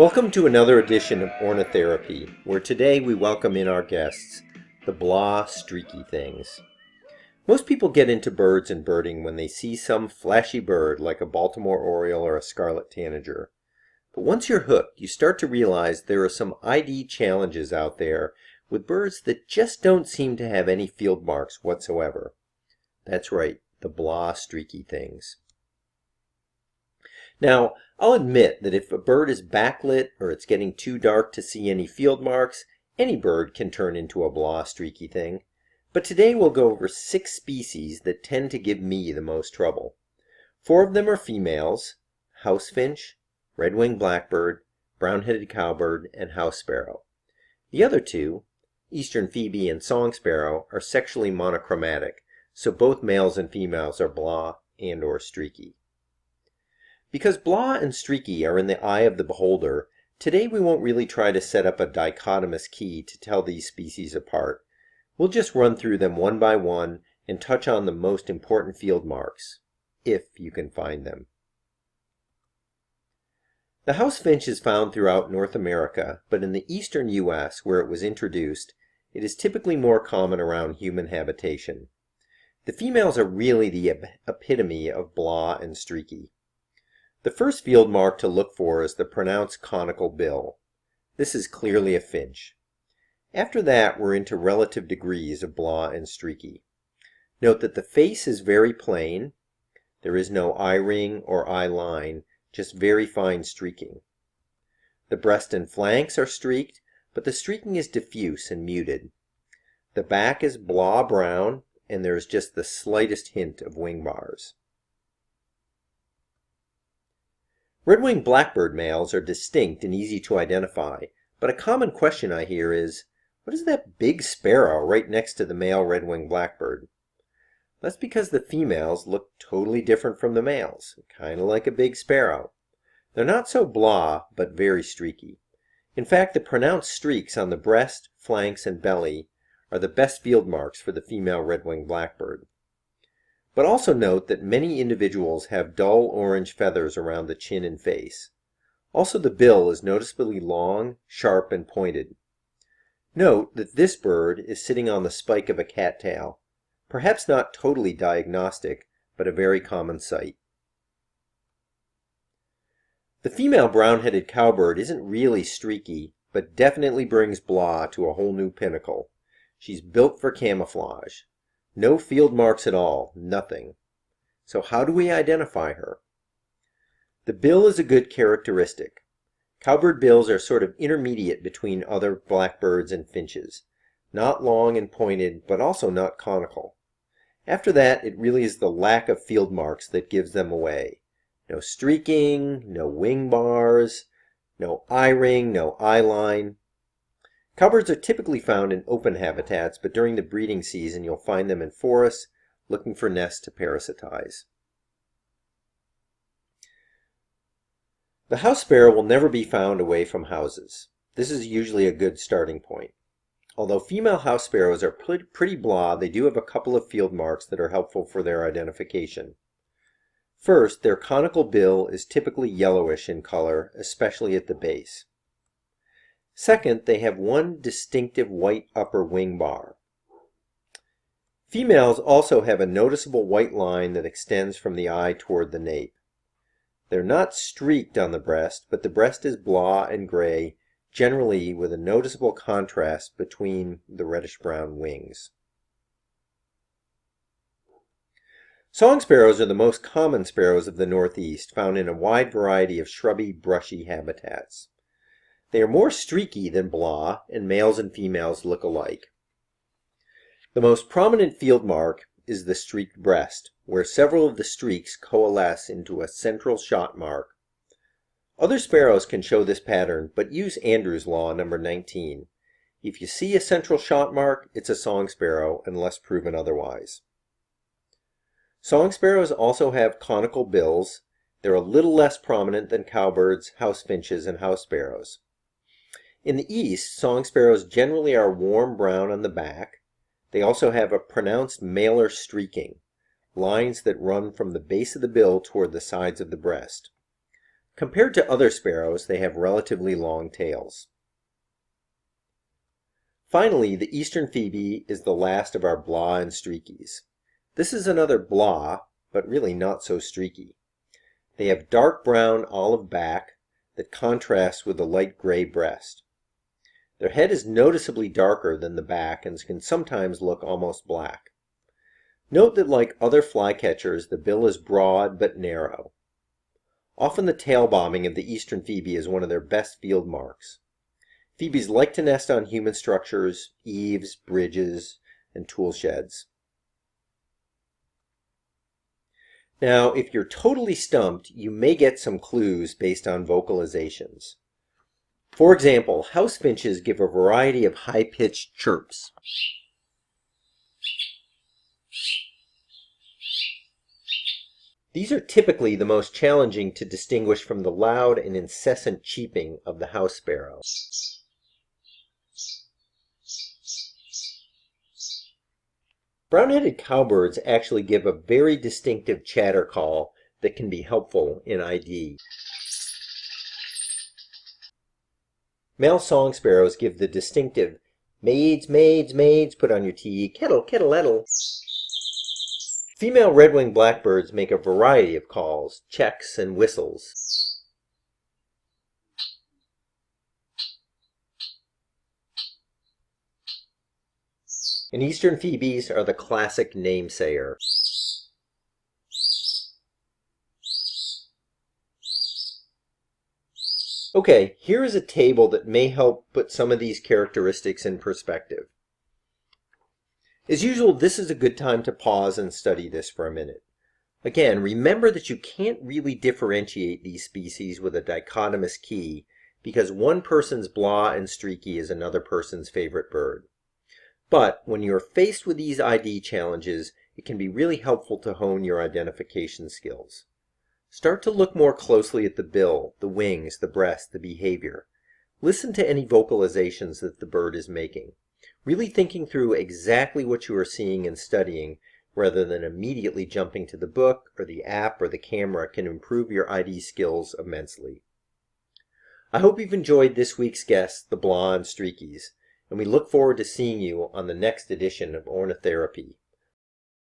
Welcome to another edition of Ornitherapy, where today we welcome in our guests, the Blah&Streaky things. Most people get into birds and birding when they see some flashy bird like a Baltimore Oriole or a scarlet tanager. But once you're hooked, you start to realize there are some ID challenges out there with birds that just don't seem to have any field marks whatsoever. That's right, the Blah&Streaky things. Now, I'll admit that if a bird is backlit or it's getting too dark to see any field marks, any bird can turn into a Blah&Streaky thing. But today we'll go over 6 species that tend to give me the most trouble. 4 of them are females: house finch, red-winged blackbird, brown-headed cowbird, and house sparrow. The other 2, eastern phoebe and song sparrow, are sexually monochromatic, so both males and females are blah and or streaky. Because blah and streaky are in the eye of the beholder, today we won't really try to set up a dichotomous key to tell these species apart. We'll just run through them one by one and touch on the most important field marks, if you can find them. The house finch is found throughout North America, but in the eastern U.S., where it was introduced, it is typically more common around human habitation. The females are really the epitome of blah and streaky. The first field mark to look for is the pronounced conical bill. This is clearly a finch. After that, we're into relative degrees of blah and streaky. Note that the face is very plain. There is no eye ring or eye line, just very fine streaking. The breast and flanks are streaked, but the streaking is diffuse and muted. The back is blah brown, and there is just the slightest hint of wing bars. Red-winged blackbird males are distinct and easy to identify, but a common question I hear is, what is that big sparrow right next to the male red-winged blackbird? That's because the females look totally different from the males, kind of like a big sparrow. They're not so blah, but very streaky. In fact, the pronounced streaks on the breast, flanks, and belly are the best field marks for the female red-winged blackbird. But also note that many individuals have dull orange feathers around the chin and face. Also, the bill is noticeably long, sharp, and pointed. Note that this bird is sitting on the spike of a cattail, perhaps not totally diagnostic, but a very common sight. The female brown-headed cowbird isn't really streaky, but definitely brings blah to a whole new pinnacle. She's built for camouflage. No field marks at all, nothing. So how do we identify her? The bill is a good characteristic. Cowbird bills are sort of intermediate between other blackbirds and finches. Not long and pointed, but also not conical. After that, it really is the lack of field marks that gives them away. No streaking, no wing bars, no eye ring, no eye line. Cowbirds are typically found in open habitats, but during the breeding season you'll find them in forests looking for nests to parasitize. The house sparrow will never be found away from houses. This is usually a good starting point. Although female house sparrows are pretty blah, they do have a couple of field marks that are helpful for their identification. First, their conical bill is typically yellowish in color, especially at the base. Second, they have one distinctive white upper wing bar. Females also have a noticeable white line that extends from the eye toward the nape. They're not streaked on the breast, but the breast is blah and gray, generally with a noticeable contrast between the reddish-brown wings. Song sparrows are the most common sparrows of the Northeast, found in a wide variety of shrubby, brushy habitats. They are more streaky than blah, and males and females look alike. The most prominent field mark is the streaked breast, where several of the streaks coalesce into a central shot mark. Other sparrows can show this pattern, but use Andrew's law number 19. If you see a central shot mark, it's a song sparrow, unless proven otherwise. Song sparrows also have conical bills. They're a little less prominent than cowbirds, house finches, and house sparrows. In the east, song sparrows generally are warm brown on the back. They also have a pronounced malar streaking, lines that run from the base of the bill toward the sides of the breast. Compared to other sparrows, they have relatively long tails. Finally, the eastern phoebe is the last of our Blah&Streakies. This is another blah, but really not so streaky. They have dark brown olive back that contrasts with the light gray breast. Their head is noticeably darker than the back and can sometimes look almost black. Note that like other flycatchers, the bill is broad but narrow. Often the tail bombing of the eastern phoebe is one of their best field marks. Phoebes like to nest on human structures, eaves, bridges, and tool sheds. Now, if you're totally stumped, you may get some clues based on vocalizations. For example, house finches give a variety of high-pitched chirps. These are typically the most challenging to distinguish from the loud and incessant cheeping of the house sparrow. Brown-headed cowbirds actually give a very distinctive chatter call that can be helpful in ID. Male song sparrows give the distinctive maids, maids, maids, put on your tea, kettle, kettle, ettle. Female red-winged blackbirds make a variety of calls, checks, and whistles. And eastern phoebes are the classic namesayer. Okay, here is a table that may help put some of these characteristics in perspective. As usual, this is a good time to pause and study this for a minute. Again, remember that you can't really differentiate these species with a dichotomous key because one person's Blah&Streaky is another person's favorite bird. But when you're faced with these ID challenges, it can be really helpful to hone your identification skills. Start to look more closely at the bill, the wings, the breast, the behavior. Listen to any vocalizations that the bird is making. Really thinking through exactly what you are seeing and studying rather than immediately jumping to the book or the app or the camera can improve your ID skills immensely. I hope you've enjoyed this week's guests, the Blah&Streakies, and we look forward to seeing you on the next edition of Ornithotherapy.